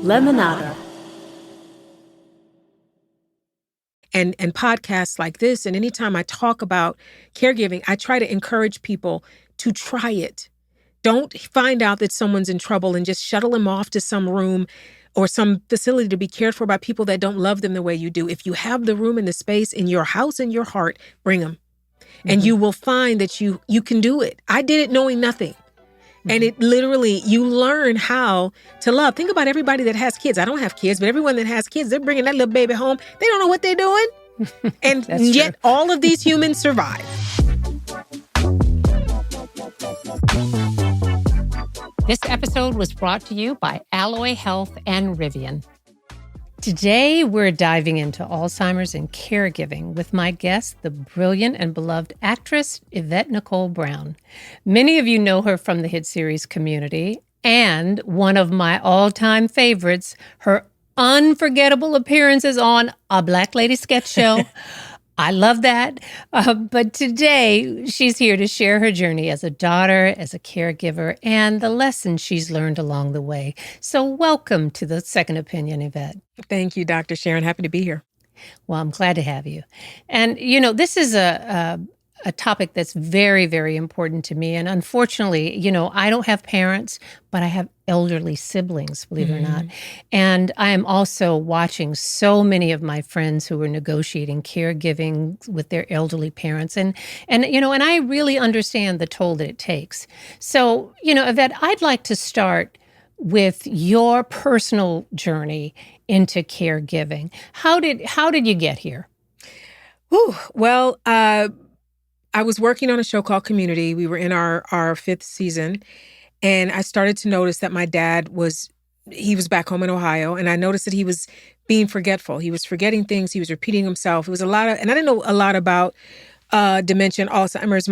Lemonada. And podcasts like this, and anytime I talk about caregiving, I try to encourage people to try it. Don't find out that someone's in trouble and just shuttle them off to some room or some facility to be cared for by people that don't love them the way you do. If you have the room and the space in your house and your heart, bring them. And you will find that you can do it. I did it knowing nothing. And it literally, you learn how to love. Think about everybody that has kids. I don't have kids, but everyone that has kids, they're bringing that little baby home. They don't know what they're doing. And yet all of these humans survive. This episode was brought to you by Alloy Health and Rivian. Today, we're diving into Alzheimer's and caregiving with my guest, the brilliant and beloved actress, Yvette Nicole Brown. Many of you know her from the hit series Community, and one of my all-time favorites, her unforgettable appearances on A Black Lady Sketch Show. I love that. But today, she's here to share her journey as a daughter, as a caregiver, and the lessons she's learned along the way. So welcome to the Second Opinion, Yvette. Thank you, Dr. Sharon. Happy to be here. Well, I'm glad to have you. And, you know, this is a topic that's very, very important to me. And unfortunately, you know, I don't have parents, but I have elderly siblings, believe it or not. And I am also watching so many of my friends who are negotiating caregiving with their elderly parents. And you know, and I really understand the toll that it takes. So, you know, Yvette, I'd like to start with your personal journey into caregiving. How did you get here? Well, I was working on a show called Community. We were in our fifth season, and I started to notice that my dad was back home in Ohio, and I noticed that he was being forgetful. He was forgetting things. He was repeating himself. It was and I didn't know a lot about dementia and Alzheimer's.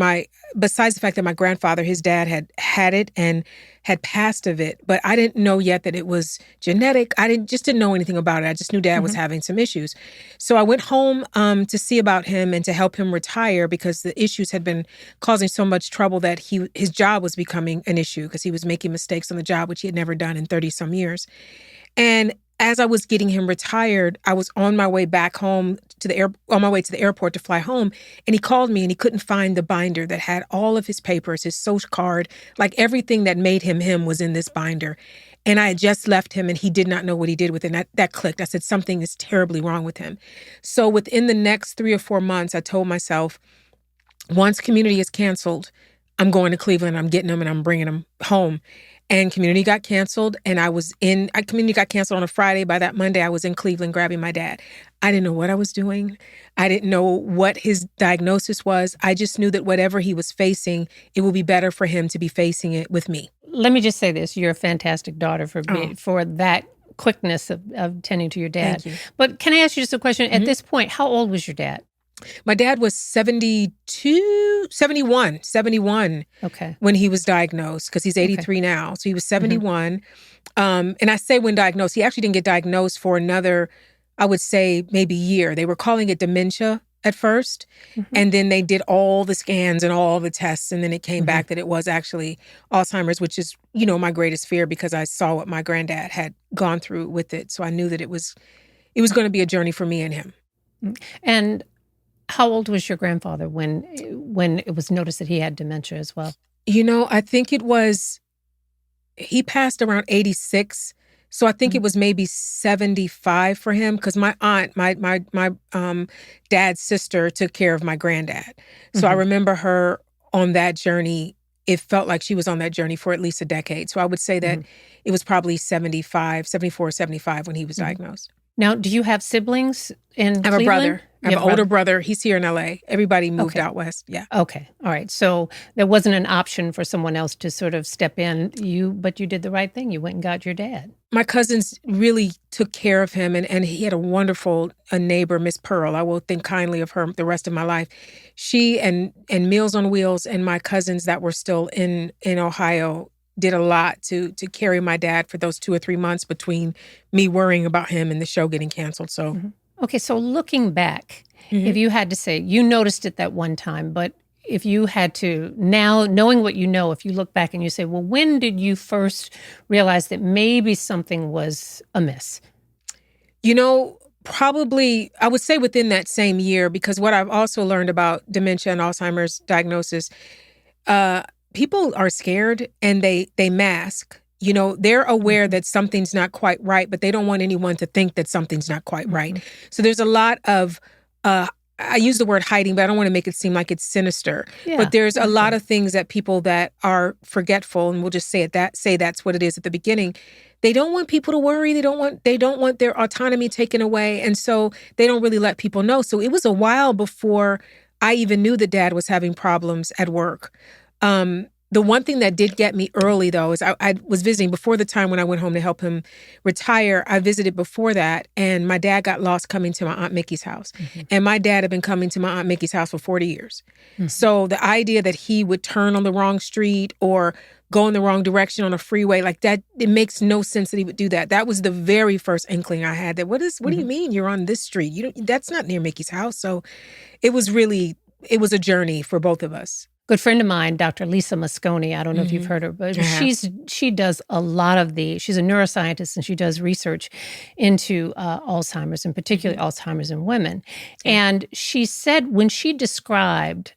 Besides the fact that my grandfather, his dad, had it and had passed of it, but I didn't know yet that it was genetic. I didn't know anything about it. I just knew Dad was having some issues. So I went home to see about him and to help him retire because the issues had been causing so much trouble that his job was becoming an issue because he was making mistakes on the job, which he had never done in 30 some years. And as I was getting him retired, I was on my way back home on my way to the airport to fly home. And he called me and he couldn't find the binder that had all of his papers, his social card, like everything that made him was in this binder. And I had just left him and he did not know what he did with it. And that clicked. I said, something is terribly wrong with him. So within the next 3 or 4 months, I told myself, once Community is canceled, I'm going to Cleveland, I'm getting him and I'm bringing him home. And Community got canceled, and Community got canceled on a Friday. By that Monday, I was in Cleveland grabbing my dad. I didn't know what I was doing. I didn't know what his diagnosis was. I just knew that whatever he was facing, it would be better for him to be facing it with me. Let me just say this. You're a fantastic daughter for that quickness of tending to your dad. Thank you. But can I ask you just a question? At this point, how old was your dad? My dad was 71 when he was diagnosed, because he's 83 now. So he was 71. And I say when diagnosed, he actually didn't get diagnosed for another, I would say maybe year. They were calling it dementia at first. And then they did all the scans and all the tests. And then it came back that it was actually Alzheimer's, which is, you know, my greatest fear because I saw what my granddad had gone through with it. So I knew that it was going to be a journey for me and him. And how old was your grandfather when it was noticed that he had dementia as well? You know, I think he passed around 86. So I think it was maybe 75 for him because my aunt, my dad's sister took care of my granddad. So I remember her on that journey. It felt like she was on that journey for at least a decade. So I would say that it was probably 74, 75 when he was diagnosed. Now, do you have siblings in Cleveland? I have a brother. I have an older brother. He's here in LA. Everybody moved out west. Yeah. Okay. All right. So there wasn't an option for someone else to sort of step in. But you did the right thing. You went and got your dad. My cousins really took care of him, and he had a wonderful neighbor, Miss Pearl. I will think kindly of her the rest of my life. She and Meals on Wheels and my cousins that were still in Ohio did a lot to carry my dad for those 2 or 3 months between me worrying about him and the show getting canceled. So, Okay, so looking back, if you had to say, you noticed it that one time, but if you had to, now knowing what you know, if you look back and you say, well, when did you first realize that maybe something was amiss? Probably I would say within that same year, because what I've also learned about dementia and Alzheimer's diagnosis, uh, people are scared and they mask. They're aware Mhm. that something's not quite right, but they don't want anyone to think that something's not quite right. Mhm. So there's a lot of, uh, I use the word hiding, but I don't want to make it seem like it's sinister. But Yeah, there's a lot understand. of things that people that are forgetful, and we'll just say that's what it is at the beginning. They don't want people to worry. They don't want their autonomy taken away, and so they don't really let people know. So it was a while before I even knew that Dad was having problems at work. The one thing that did get me early, though, is I was visiting before the time when I went home to help him retire. I visited before that, and my dad got lost coming to my Aunt Mickey's house. Mhm. And my dad had been coming to my Aunt Mickey's house for 40 years. Mhm. So the idea that he would turn on the wrong street or go in the wrong direction on a freeway like that, it makes no sense that he would do that. That was the very first inkling I had that what do you Mhm. mean you're on this street? That's not near Mickey's house. So it was a journey for both of us. Good friend of mine, Dr. Lisa Mosconi, I don't know if you've Mhm. heard her, but I have. she does a lot of she's a neuroscientist and she does research into Alzheimer's, and particularly Mhm. Alzheimer's in women. Yeah. And she said when she described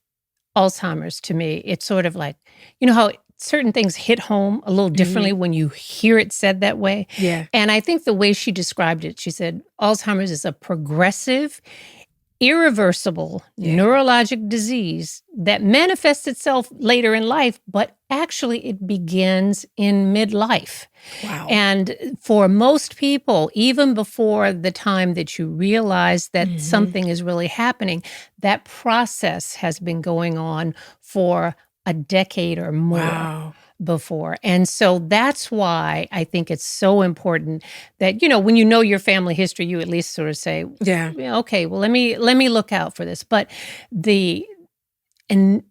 Alzheimer's to me, it's sort of like, how certain things hit home a little differently Mhm. when you hear it said that way. Yeah. And I think the way she described it, she said Alzheimer's is a progressive, irreversible Yeah. neurologic disease that manifests itself later in life, but actually it begins in midlife. Wow. And for most people, even before the time that you realize that Mhm. something is really happening, that process has been going on for a decade or more Wow. before. And so that's why I think it's so important that, when you know your family history, you at least sort of say, Yeah. "Yeah, okay, well, let me look out for this." But the and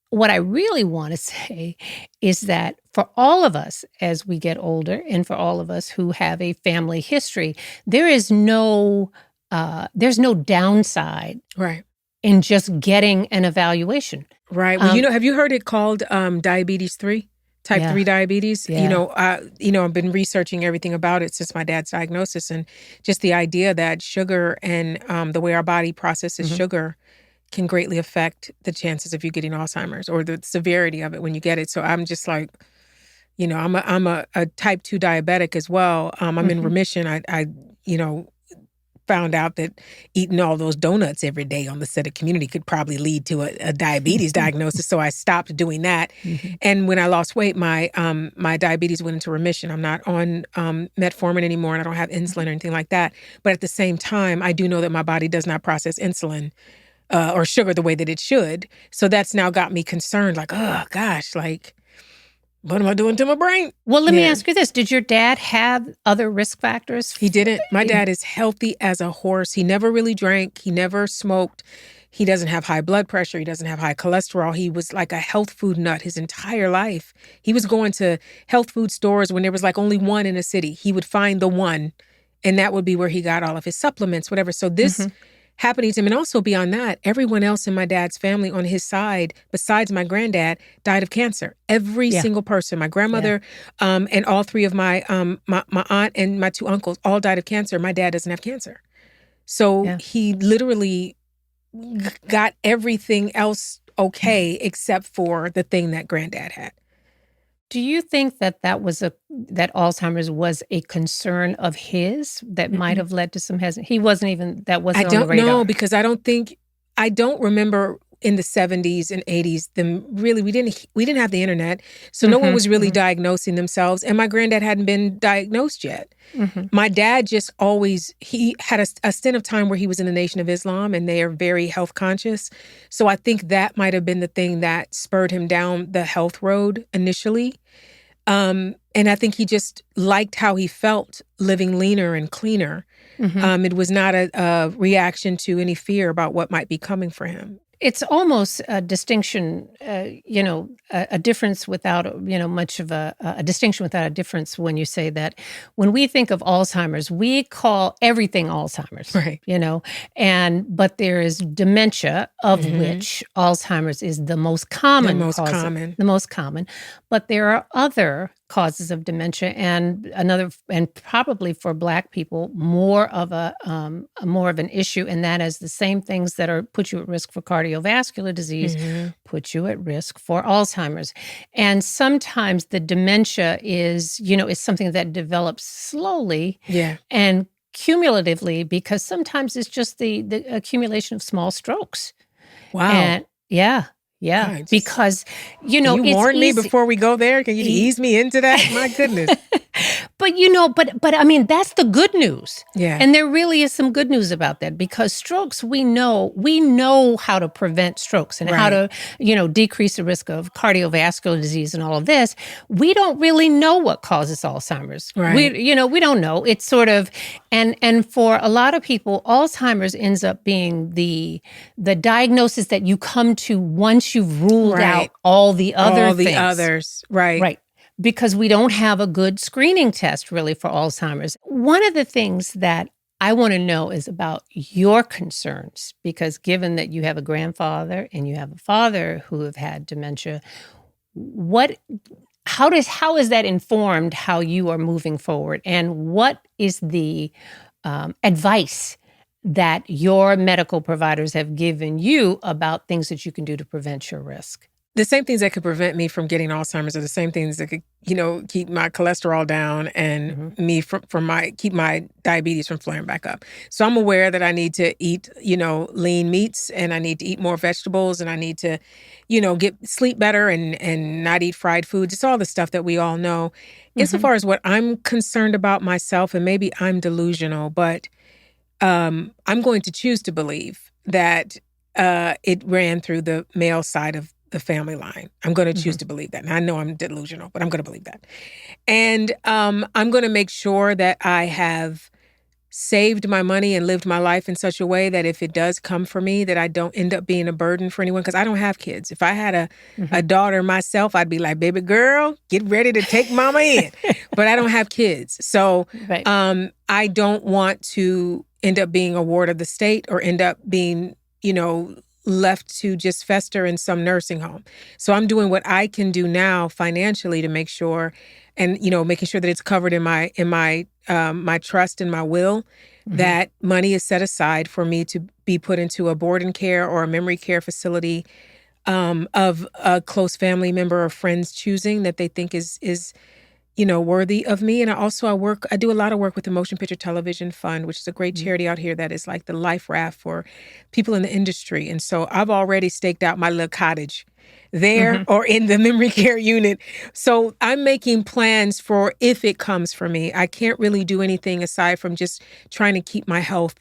what I really want to say is that for all of us as we get older, and for all of us who have a family history, there's no downside Right. in just getting an evaluation. Right. Well, Um, have you heard it called diabetes 3? Type yeah, 3 diabetes? yeah. I've been researching everything about it since my dad's diagnosis, and just the idea that sugar and the way our body processes Mhm. sugar can greatly affect the chances of you getting Alzheimer's or the severity of it when you get it. So I'm just like, I'm a type 2 diabetic as well. I'm in Mhm. remission. You know, found out that eating all those donuts every day on the set of Community could probably lead to a diabetes diagnosis. So I stopped doing that. Mhm. And when I lost weight, my diabetes went into remission. I'm not on metformin anymore, and I don't have insulin or anything like that. But at the same time, I do know that my body does not process insulin or sugar the way that it should. So that's now got me concerned. Like, oh gosh, like what am I doing to my brain? Well, let me Yeah. ask you this. Did your dad have other risk factors? He didn't. My dad is healthy as a horse. He never really drank. He never smoked. He doesn't have high blood pressure. He doesn't have high cholesterol. He was like a health food nut his entire life. He was going to health food stores when there was like only one in a city. He would find the one, and that would be where he got all of his supplements, whatever. So this Mhm. happening to him, and also beyond that, everyone else in my dad's family on his side, besides my granddad, died of cancer. Every Yeah, single person, my yeah, grandmother, and all three of my aunt and my two uncles all died of cancer. My dad doesn't have cancer. So yeah. he literally got everything else okay except for the thing that granddad had. Do you think that that Alzheimer's was a concern of his that might Mm-mm. have led to some hesitation? That I wasn't on the don't know radar? because I don't remember in the 70s and 80s them really we didn't have the internet. So no one Mhm, was really mhm, diagnosing themselves, and my granddad hadn't been diagnosed yet. mhm. My dad just always he had a stint of time where he was in the Nation of Islam, and they are very health conscious. So I think that might have been the thing that spurred him down the health road initially. And I think he just liked how he felt living leaner and cleaner. Mhm. It was not a reaction to any fear about what might be coming for him. It's almost a distinction, a difference without, much of a distinction without a difference when you say that when we think of Alzheimer's, we call everything Alzheimer's, Right. but there is dementia, of Hmm. which Alzheimer's is the most The common most cause, common. the most common, but there are other causes of dementia, and probably for Black people more of an issue, and that is the same things that are put you at risk for cardiovascular disease Hmm. put you at risk for Alzheimer's. And sometimes the dementia is something that develops slowly Yeah. and cumulatively, because sometimes it's just the accumulation of small strokes. Wow. And yeah, yeah, I just because Can you it's warn me easy. before we go there? Can you E- ease me into that? My goodness. but I mean, that's the good news. Yeah. And there really is some good news about that, because strokes, we know how to prevent strokes and how Right. to, decrease the risk of cardiovascular disease and all of this. We don't really know what causes Alzheimer's. Right. We don't know. It's sort of, and for a lot of people, Alzheimer's ends up being the diagnosis that you come to once you've ruled Right. out all the other All the things. others. Right. Right. Because we don't have a good screening test really for Alzheimer's. One of the things that I want to know is about your concerns, because given that you have a grandfather and you have a father who have had dementia, what how is that informed how you are moving forward? And what is the advice that your medical providers have given you about things that you can do to prevent your risk? The same things that could prevent me from getting Alzheimer's are the same things that could, keep my cholesterol down and Hmm. me keep my diabetes from flaring back up. So I'm aware that I need to eat, lean meats, and I need to eat more vegetables, and I need to, get sleep better and not eat fried foods. It's all the stuff that we all know. Hmm. Insofar as what I'm concerned about myself, and maybe I'm delusional, but I'm going to choose to believe that it ran through the male side of the family line. I'm going to choose Hmm. to believe that. And I know I'm delusional, but I'm going to believe that. And I'm going to make sure that I have saved my money and lived my life in such a way that if it does come for me, that I don't end up being a burden for anyone, because I don't have kids. If I had a Hmm. daughter myself, I'd be like, baby girl, get ready to take mama in. But I don't have kids. So Right. I don't want to end up being a ward of the state or end up being, left to just fester in some nursing home. So I'm doing what I can do now financially to make sure, and making sure that it's covered in my trust and my will, Hmm. that money is set aside for me to be put into a board and care or a memory care facility of a close family member or friend's choosing that they think is worthy of me. And I do a lot of work with the Motion Picture Television Fund, which is a great charity out here that is like the life raft for people in the industry. And so I've already staked out my little cottage there Hmm. or in the memory care unit. So I'm making plans for if it comes for me. I can't really do anything aside from just trying to keep my health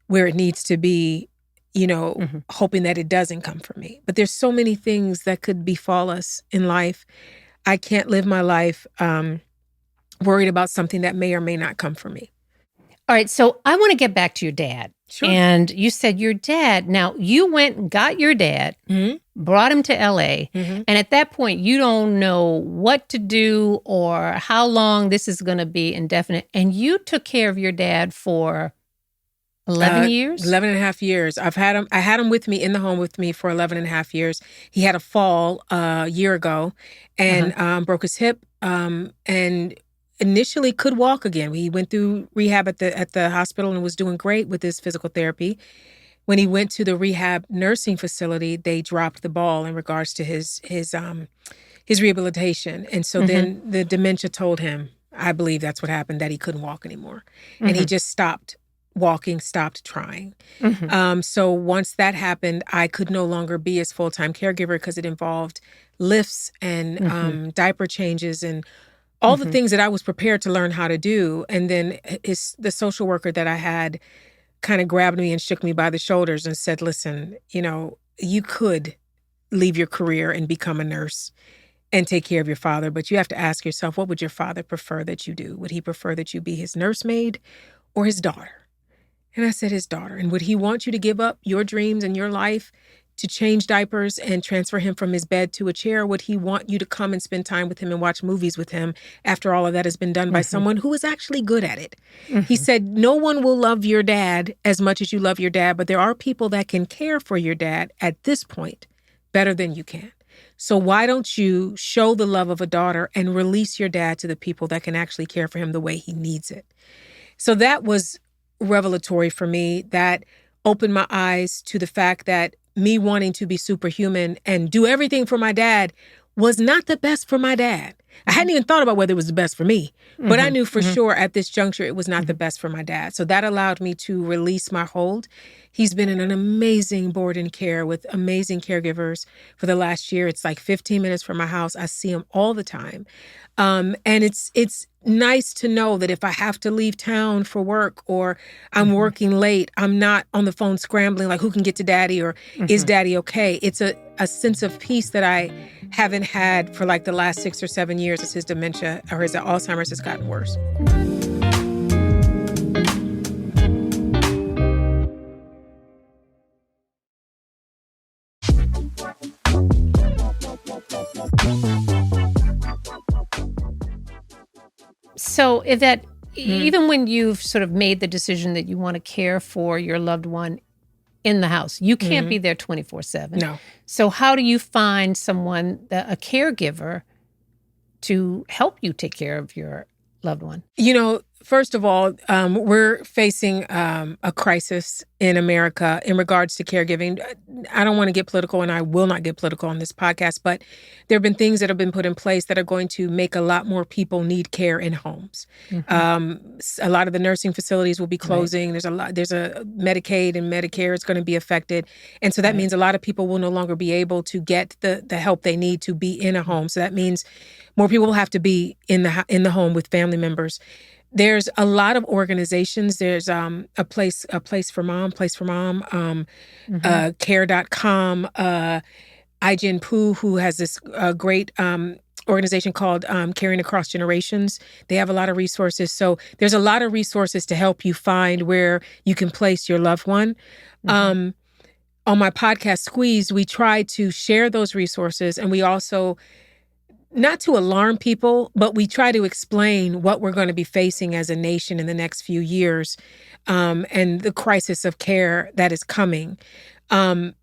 where it needs to be, Hmm. hoping that it doesn't come for me. But there's so many things that could befall us in life. I can't live my life worried about something that may or may not come for me. All right, so I want to get back to your dad. Sure. And you said your dad, now you went and got your dad, Hmm. brought him to LA. Hmm. And at that point, you don't know what to do or how long this is going to be indefinite. And you took care of your dad for 11 years? 11 and a half years. I had him with me in the home with me for 11 and a half years. He had a fall a year ago Uh-huh. and broke his hip and initially could walk again. He went through rehab at the hospital and was doing great with his physical therapy. When he went to the rehab nursing facility, they dropped the ball in regards to his rehabilitation. And so Hmm. then the dementia told him, I believe that's what happened, that he couldn't walk anymore. And he Hmm. just stopped walking, stopped trying. Hmm. So once that happened, I could no longer be his full-time caregiver because it involved lifts and Hmm. diaper changes and all the Hmm. things that I was prepared to learn how to do. And then the social worker that I had kind of grabbed me and shook me by the shoulders and said, listen, you could leave your career and become a nurse and take care of your father, but you have to ask yourself, what would your father prefer that you do? Would he prefer that you be his nursemaid or his daughter? And I said, his daughter. And would he want you to give up your dreams and your life to change diapers and transfer him from his bed to a chair? Would he want you to come and spend time with him and watch movies with him after all of that has been done by Mhm. someone who is actually good at it? He Mhm. said, no one will love your dad as much as you love your dad, but there are people that can care for your dad at this point better than you can. So why don't you show the love of a daughter and release your dad to the people that can actually care for him the way he needs it? So that was revelatory for me. That opened my eyes to the fact that me wanting to be superhuman and do everything for my dad was not the best for my dad. I hadn't even thought about whether it was the best for me, but I Mhm. knew for Mhm. sure at this juncture it was not the Mhm. best for my dad. So that allowed me to release my hold. He's been in an amazing board and care with amazing caregivers for the last year. It's like 15 minutes from my house. I see him all the time. And it's nice to know that if I have to leave town for work or I'm Mhm. working late, I'm not on the phone scrambling like who can get to daddy or is Mhm. daddy okay? It's a sense of peace that I haven't had for like the last 6 or 7 years as his dementia or his Alzheimer's has gotten worse. So, Yvette, Mm, even when you've sort of made the decision that you want to care for your loved one in the house, you can't be mhm. there 24/7. No. So, how do you find someone, a caregiver, to help you take care of your loved one? First of all, we're facing a crisis in America in regards to caregiving. I don't want to get political, and I will not get political on this podcast, but there have been things that have been put in place that are going to make a lot more people need care in homes. Mhm. A lot of the nursing facilities will be Right. closing. There's a Medicaid and Medicare is going to be affected, and so that Right. means a lot of people will no longer be able to get the help they need to be in a home. So that means more people will have to be in the home with family members. There's a lot of organizations. There's a place for mom, Mhm. care.com, Ai-jen Poo, who has this great organization called Caring Across Generations. They have a lot of resources. So there's a lot of resources to help you find where you can place your loved one. Mhm. Um, on my podcast, Squeezed, we try to share those resources, and we also not to alarm people, but we try to explain what we're going to be facing as a nation in the next few years, and the crisis of care that is coming. Um,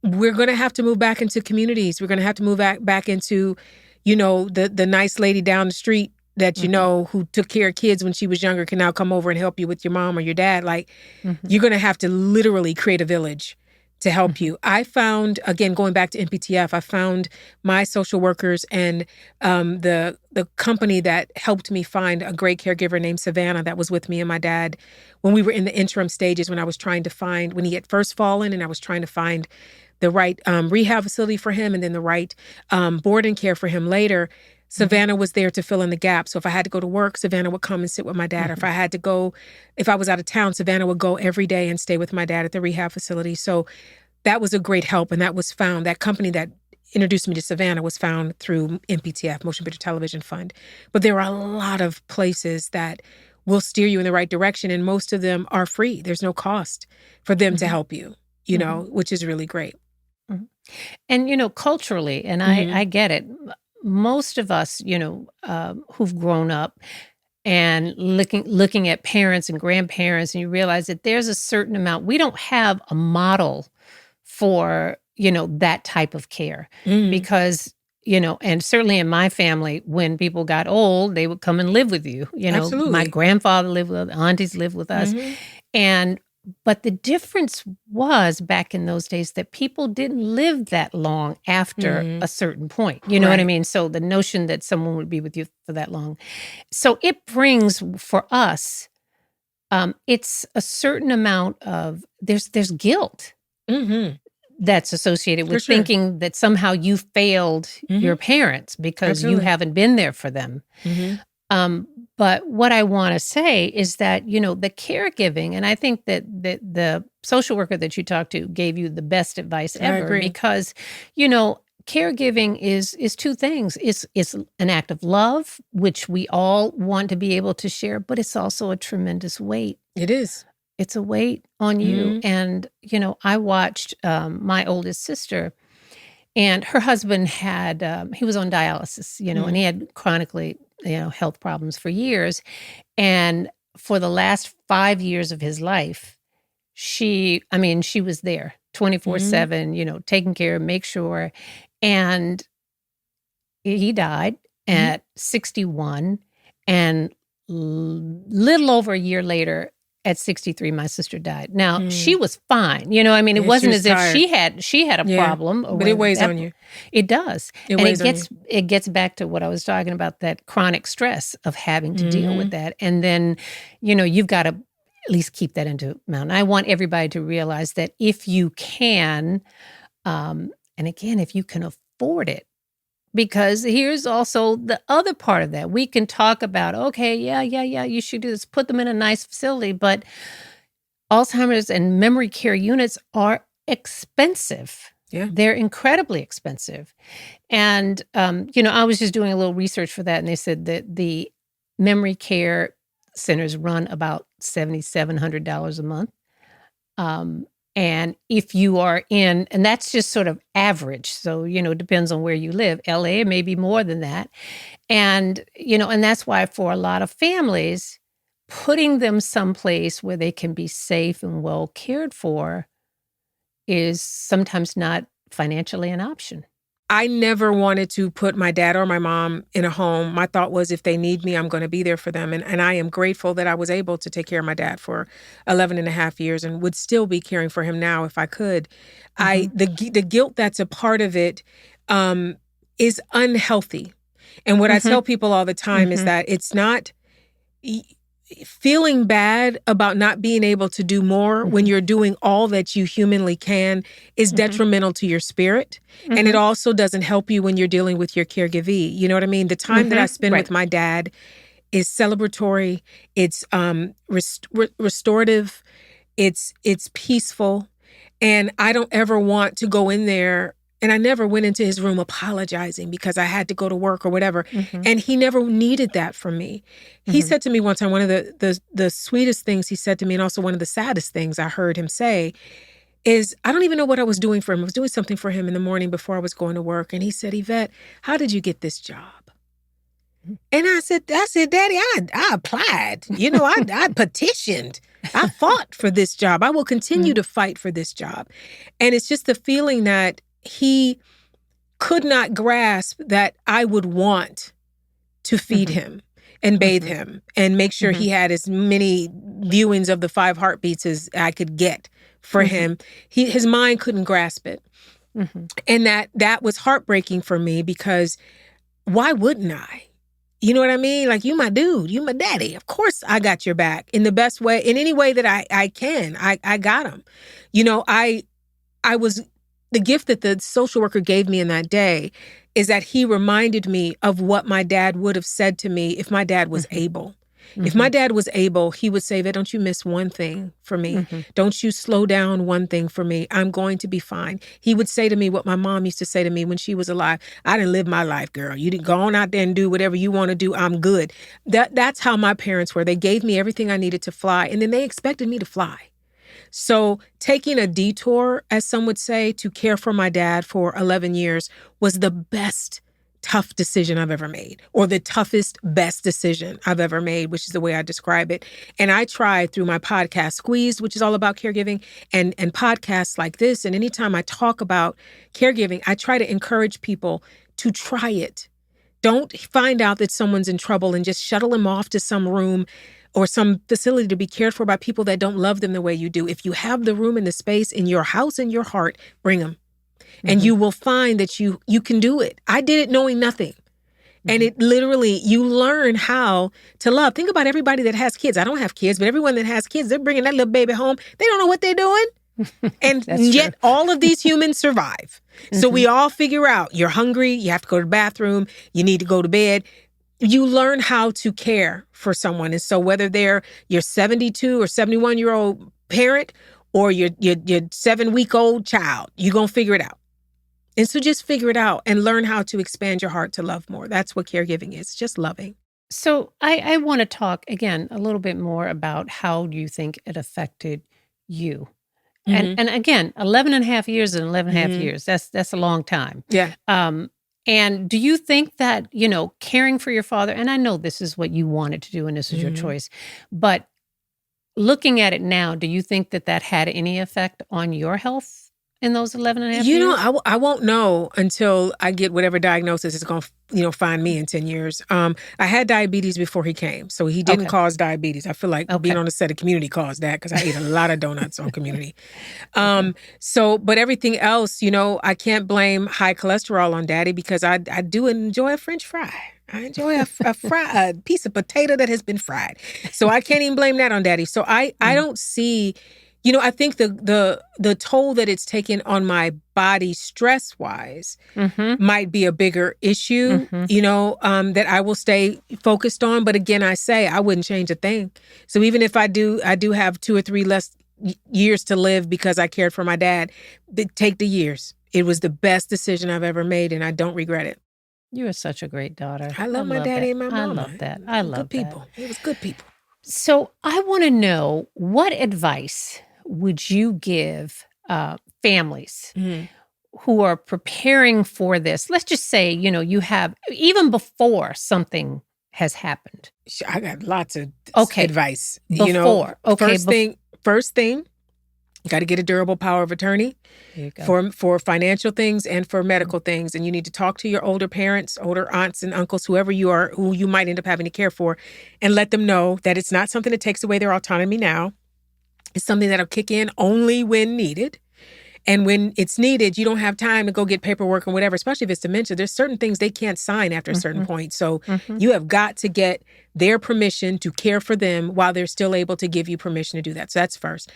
we're going to have to move back into communities. We're going to have to move back into, the nice lady down the street that Mhm. who took care of kids when she was younger can now come over and help you with your mom or your dad. Like, Mhm. you're going to have to literally create a village to help Mhm. you. I found, again, going back to NPTF, I found my social workers and the company that helped me find a great caregiver named Savannah that was with me and my dad when we were in the interim stages when I was trying to find, when he had first fallen and I was trying to find the right rehab facility for him and then the right board and care for him later. Mhm. Savannah was there to fill in the gap. So if I had to go to work, Savannah would come and sit with my dad. Or if Mhm. I had to go, if I was out of town, Savannah would go every day and stay with my dad at the rehab facility. So that was a great help. And that was found, that company that introduced me to Savannah was found through MPTF, Motion Picture Television Fund. But there are a lot of places that will steer you in the right direction. And most of them are free. There's no cost for them to Mhm. help you, Mhm. which is really great. Mhm. And, culturally, and I Hmm. get it. Most of us, who've grown up and looking at parents and grandparents, and you realize that there's a certain amount. We don't have a model for, that type of care Hmm. because, and certainly in my family, when people got old, they would come and live with you. My Absolutely. grandfather lived with us, aunties lived with us. Hmm. And but the difference was back in those days that people didn't live that long after Hmm. a certain point. You know what I Right. mean? So the notion that someone would be with you for that long. So it brings for us, it's a certain amount of there's guilt Hmm. that's associated For with sure. thinking that somehow you failed Hmm. your parents because you Absolutely. haven't been there for them. Hmm. Um, but what I want to say is that, the caregiving, and I think that the social worker that you talked to gave you the best advice I ever agree. because, caregiving is two things. It's an act of love, which we all want to be able to share, but it's also a tremendous weight. It is. it's a weight on you. Mhm. And, I watched my oldest sister, and her husband had, he was on dialysis, and Mhm. he had chronically, health problems for years. And for the last 5 years of his life, she was there Mhm. 24/7, taking care, make sure. And he died Mhm. at 61, and little over a year later, at 63, my sister died. Now, she Mm. was fine, it Yeah, she wasn't was as if tired. she had a Yeah, problem or but it whatever. weighs on you. It does. It And it weighs on you. gets it gets back to what I was talking about, that chronic stress of having to deal with Mhm. that. And then, you've got to at least keep that into account. I want everybody to realize that if you can, and again, if you can afford it, because here's also the other part of that. We can talk about, okay, yeah, you should do this, put them in a nice facility, but Alzheimer's and memory care units are expensive. Yeah. They're incredibly expensive. And, I was just doing a little research for that, and they said that the memory care centers run about $7,700 a month. Um, and if you are and that's just sort of average. So, it depends on where you live. LA, it may be more than that. And that's why for a lot of families, putting them someplace where they can be safe and well cared for is sometimes not financially an option. I never wanted to put my dad or my mom in a home. My thought was if they need me, I'm going to be there for them. And I am grateful that I was able to take care of my dad for 11 and a half years and would still be caring for him now if I could. Mhm, The guilt that's a part of it um, is unhealthy. And what I mhm, tell people all the time is mhm, that it's not y- feeling bad about not being able to do more when mhm, you're doing all that you humanly can is mhm, detrimental to your spirit. And it mhm, also doesn't help you when you're dealing with your caregiving. You know what I mean? The time that I mhm, spend with right. my dad is celebratory, it's restorative, it's peaceful. And I don't ever want to go in there. And I never went into his room apologizing because I had to go to work or whatever. Mhm, And he never needed that from me. He mhm, said to me one time, one of the sweetest things he said to me, and also one of the saddest things I heard him say, is I don't even know what I was doing for him. I was doing something for him in the morning before I was going to work. And he said, Yvette, how did you get this job? And I said, Daddy, I applied. I petitioned. I fought for this job. I will continue mhm, to fight for this job. And it's just the feeling that he could not grasp that I would want to feed mhm, him and bathe mhm, him and make sure mhm, he had as many viewings of the 5 heartbeats as I could get for mhm, him. His mind couldn't grasp it. mhm, And that was heartbreaking for me because why wouldn't I? You know what I mean? Like, you my dude, you my daddy. Of course I got your back in the best way, in any way that I can. I got him. You know, I was the gift that the social worker gave me in that day is that he reminded me of what my dad would have said to me if my dad was mhm, able. If my mhm, dad was able, he would say, "Don't you miss one thing for me. mhm, Don't you slow down one thing for me. I'm going to be fine." He would say to me what my mom used to say to me when she was alive. "I didn't live my life, girl. You didn't go on out there and do whatever you want to do. I'm good." That's how my parents were. They gave me everything I needed to fly, and then they expected me to fly. So taking a detour, as some would say, to care for my dad for 11 years was the best tough decision I've ever made, or the toughest, best decision I've ever made, which is the way I describe it. And I try through my podcast, Squeezed, which is all about caregiving, and podcasts like this. And anytime I talk about caregiving, I try to encourage people to try it. Don't find out that someone's in trouble and just shuttle them off to some room or some facility to be cared for by people that don't love them the way you do. If you have the room and the space in your house and your heart, bring them. And mhm, you will find that you can do it. I did it knowing nothing. And mhm. it literally, you learn how to love. Think about everybody that has kids. I don't have kids, but everyone that has kids, they're bringing that little baby home. They don't know what they're doing. And That's true. yet all of these humans survive. So Mhm, we all figure out you're hungry, you have to go to the bathroom, you need to go to bed. You learn how to care for someone. And so whether they're your 72 or 71-year-old parent or your 7-week-old child, you're going to figure it out. And so just figure it out and learn how to expand your heart to love more. That's what caregiving is, just loving. So I want to talk again a little bit more about how you think it affected you. And Mhm. and again, 11 and a half years and 11 and a half Mhm. years, that's a long time. Yeah. Um, and do you think that, caring for your father, and I know this is what you wanted to do and this is your Mhm. choice, but looking at it now, do you think that that had any effect on your health in those 11 and a half years? I won't know until I get whatever diagnosis is going to, find me in 10 years. I had diabetes before he came, so he didn't Okay. cause diabetes. I feel like being Okay. on the set of Community caused that because I ate a lot of donuts on Community. Okay. But everything else, I can't blame high cholesterol on Daddy because I do enjoy a French fry. I enjoy a piece of potato that has been fried. So I can't even blame that on Daddy. So I Mm. don't see, I think the toll that it's taken on my body stress wise Mhm. might be a bigger issue, Mhm. that I will stay focused on. But again, I say I wouldn't change a thing. So even if I do have 2 or 3 less years to live because I cared for my dad, take the years. It was the best decision I've ever made, and I don't regret it. You are such a great daughter. I I love my love daddy that. and my I mama. love that. I Good love that. people. It was good people. So I want to know, what advice would you give families Mhm. who are preparing for this? Let's just say, you have, even before something has happened. I got lots of Okay. advice. Before. Okay. First thing, got to get a durable power of attorney There you go. for financial things and for medical things. And you need to talk to your older parents, older aunts and uncles, whoever you are, who you might end up having to care for, and let them know that it's not something that takes away their autonomy now. It's something that'll kick in only when needed. And when it's needed, you don't have time to go get paperwork and whatever, especially if it's dementia. There's certain things they can't sign after a certain Mm-hmm. point. So Mm-hmm. you have got to get their permission to care for them while they're still able to give you permission to do that. So that's first.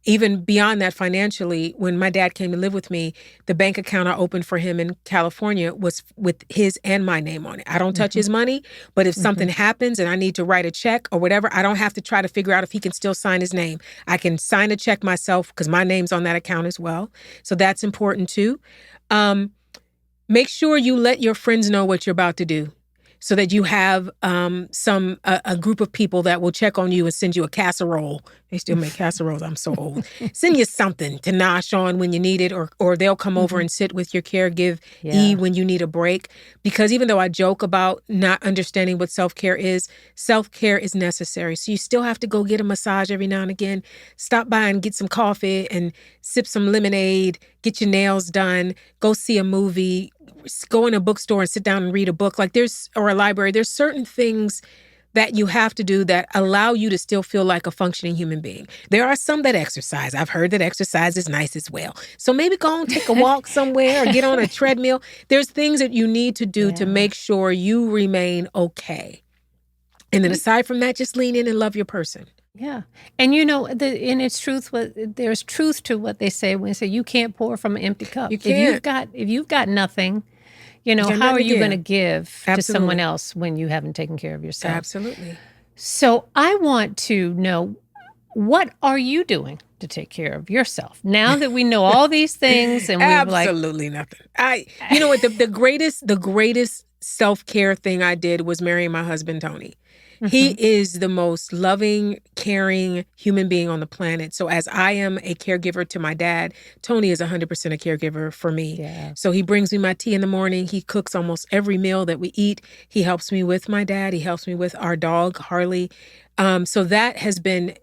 Even beyond that, financially, when my dad came to live with me, the bank account I opened for him in California was with his and my name on it. I don't touch Mm-hmm. his money, but if Mm-hmm. something happens and I need to write a check or whatever, I don't have to try to figure out if he can still sign his name. I can sign a check myself because my name's on that account as well. So that's important too. Um, Make sure you let your friends know what you're about to do so that you have a group of people that will check on you and send you a casserole. They still make casseroles. I'm so old. Send you something to nosh on when you need it, or they'll come over Mm-hmm. and sit with your caregive Yeah. when you need a break. Because even though I joke about not understanding what self-care is necessary. So you still have to go get a massage every now and again. Stop by and get some coffee and sip some lemonade, get your nails done, go see a movie, go in a bookstore and sit down and read a book, or a library. There's certain things that you have to do that allow you to still feel like a functioning human being. There are some that exercise. I've heard that exercise is nice as well. So maybe go and take a walk somewhere or get on a treadmill. There's things that you need to do to Yeah. make sure you remain okay. And then aside from that, just lean in and love your person. Yeah. And and it's truth, there's truth to what they say when they say you can't pour from an empty cup. You can't. If you've got nothing, You got how nothing are to you going to give. give to someone Absolutely. else when you haven't taken care of yourself? Absolutely. So I want to know, what are you doing to take care of yourself now that we know all these things and we've like, Absolutely nothing. You know what, the greatest self-care thing I did was marrying my husband, Tony. He Mhm. is the most loving, caring human being on the planet. So as I am a caregiver to my dad, Tony is 100% a caregiver for me. Yeah. So he brings me my tea in the morning. He cooks almost every meal that we eat. He helps me with my dad. He helps me with our dog, Harley. So that has been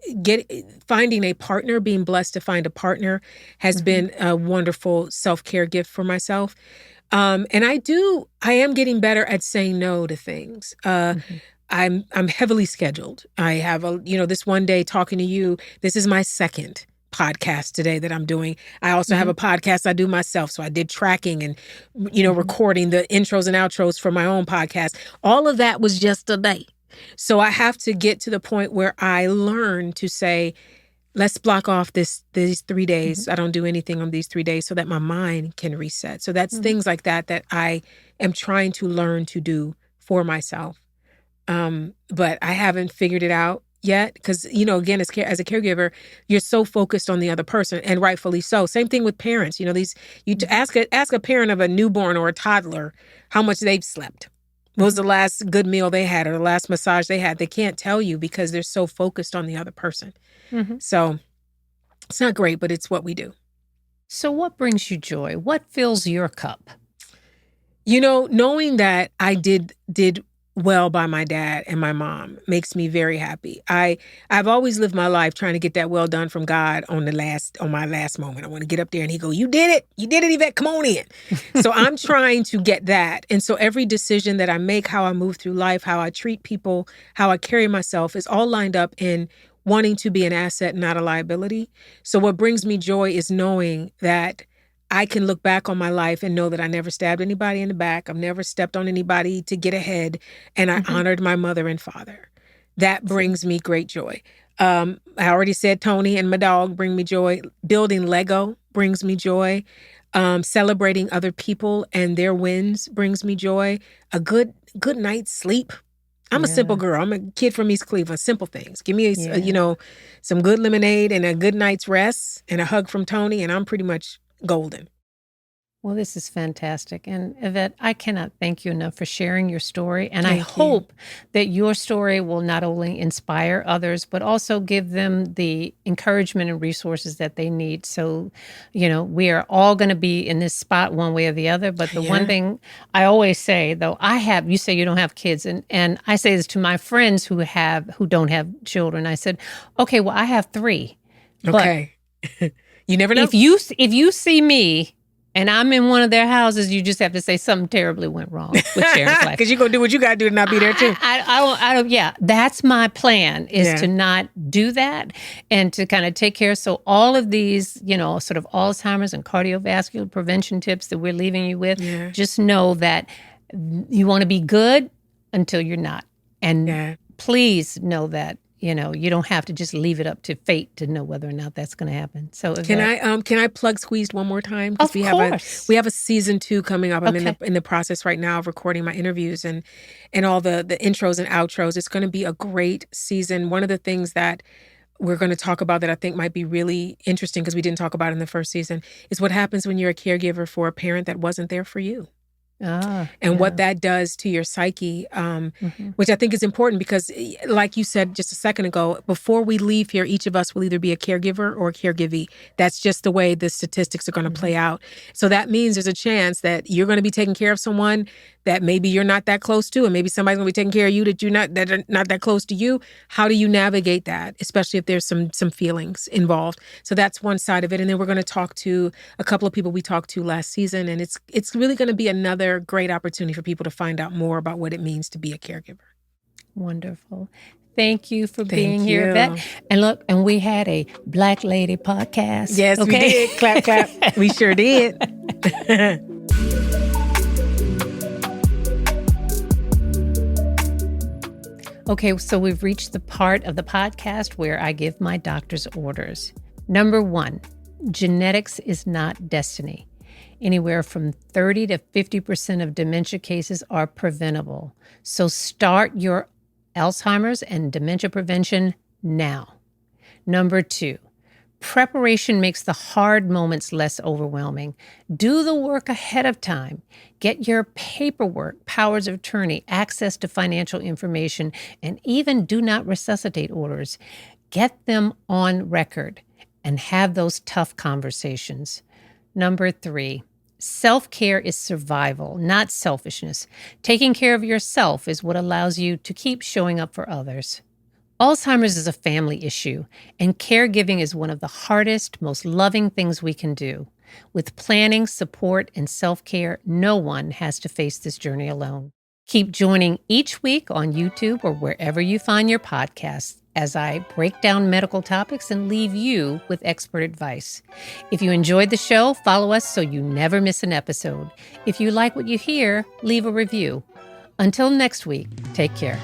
finding a partner, being blessed to find a partner has Mhm. been a wonderful self-care gift for myself. And I am getting better at saying no to things. Mhm. I'm heavily scheduled. I have this one day talking to you. This is my second podcast today that I'm doing. I also have Mhm. a podcast I do myself. So I did tracking and, Mhm. recording the intros and outros for my own podcast. All of that was just today. So I have to get to the point where I learn to say, let's block off these 3 days. Mhm. I don't do anything on these 3 days so that my mind can reset. So that's Mhm. things like that I am trying to learn to do for myself. But I haven't figured it out yet because, again, as a caregiver, you're so focused on the other person, and rightfully so. Same thing with parents. Ask a parent of a newborn or a toddler how much they've slept. What was the last good meal they had or the last massage they had? They can't tell you because they're so focused on the other person. Mm-hmm. So it's not great, but it's what we do. So what brings you joy? What fills your cup? Knowing that I did well by my dad and my mom makes me very happy. I've always lived my life trying to get that well done from God on my last moment. I want to get up there and he go, you did it, Yvette, come on in. So I'm trying to get that. And so every decision that I make, how I move through life, how I treat people, how I carry myself is all lined up in wanting to be an asset, not a liability. So what brings me joy is knowing that I can look back on my life and know that I never stabbed anybody in the back. I've never stepped on anybody to get ahead. And I honored my mother and father. That brings me great joy. I already said Tony and my dog bring me joy. Building Lego brings me joy. Celebrating other people and their wins brings me joy. A good night's sleep. I'm a simple girl. I'm a kid from East Cleveland. Simple things. Give me, some good lemonade and a good night's rest and a hug from Tony, and I'm pretty much golden. Well, this is fantastic. And Yvette, I cannot thank you enough for sharing your story. And Thank I hope that your story will not only inspire others, but also give them the encouragement and resources that they need. So, we are all going to be in this spot one way or the other. But the one thing I always say, though, you say you don't have kids. And I say this to my friends who don't have children. I said, okay, well, I have 3. Okay. You never know. If you see me and I'm in one of their houses, you just have to say something terribly went wrong with Sharon's life. Because you're going to do what you got to do to not be there too. I don't, that's my plan is to not do that and to kind of take care. So all of these, sort of Alzheimer's and cardiovascular prevention tips that we're leaving you with, just know that you want to be good until you're not. And please know that you don't have to just leave it up to fate to know whether or not that's going to happen. So can I plug Squeezed one more time? Of course. We have a season 2 coming up. I'm in the process right now of recording my interviews and all the intros and outros. It's going to be a great season. One of the things that we're going to talk about that I think might be really interesting because we didn't talk about it in the first season is what happens when you're a caregiver for a parent that wasn't there for you. What that does to your psyche, which I think is important because like you said just a second ago, before we leave here, each of us will either be a caregiver or a caregivee. That's just the way the statistics are going to play out. So that means there's a chance that you're going to be taking care of someone that maybe you're not that close to, and maybe somebody's going to be taking care of you that are not that close to you. How do you navigate that, especially if there's some feelings involved? So that's one side of it. And then we're going to talk to a couple of people we talked to last season, and it's really going to be another great opportunity for people to find out more about what it means to be a caregiver. Wonderful. Thank you for being here, Yvette. And look, and we had a Black Lady podcast. Yes, we did. Clap, clap. We sure did. Okay, so we've reached the part of the podcast where I give my doctor's orders. Number 1, genetics is not destiny. Anywhere from 30 to 50% of dementia cases are preventable. So start your Alzheimer's and dementia prevention now. Number 2, preparation makes the hard moments less overwhelming. Do the work ahead of time. Get your paperwork, powers of attorney, access to financial information, and even do not resuscitate orders. Get them on record and have those tough conversations. Number 3, self-care is survival, not selfishness. Taking care of yourself is what allows you to keep showing up for others. Alzheimer's is a family issue, and caregiving is one of the hardest, most loving things we can do. With planning, support, and self-care, no one has to face this journey alone. Keep joining each week on YouTube or wherever you find your podcasts as I break down medical topics and leave you with expert advice. If you enjoyed the show, follow us so you never miss an episode. If you like what you hear, leave a review. Until next week, take care.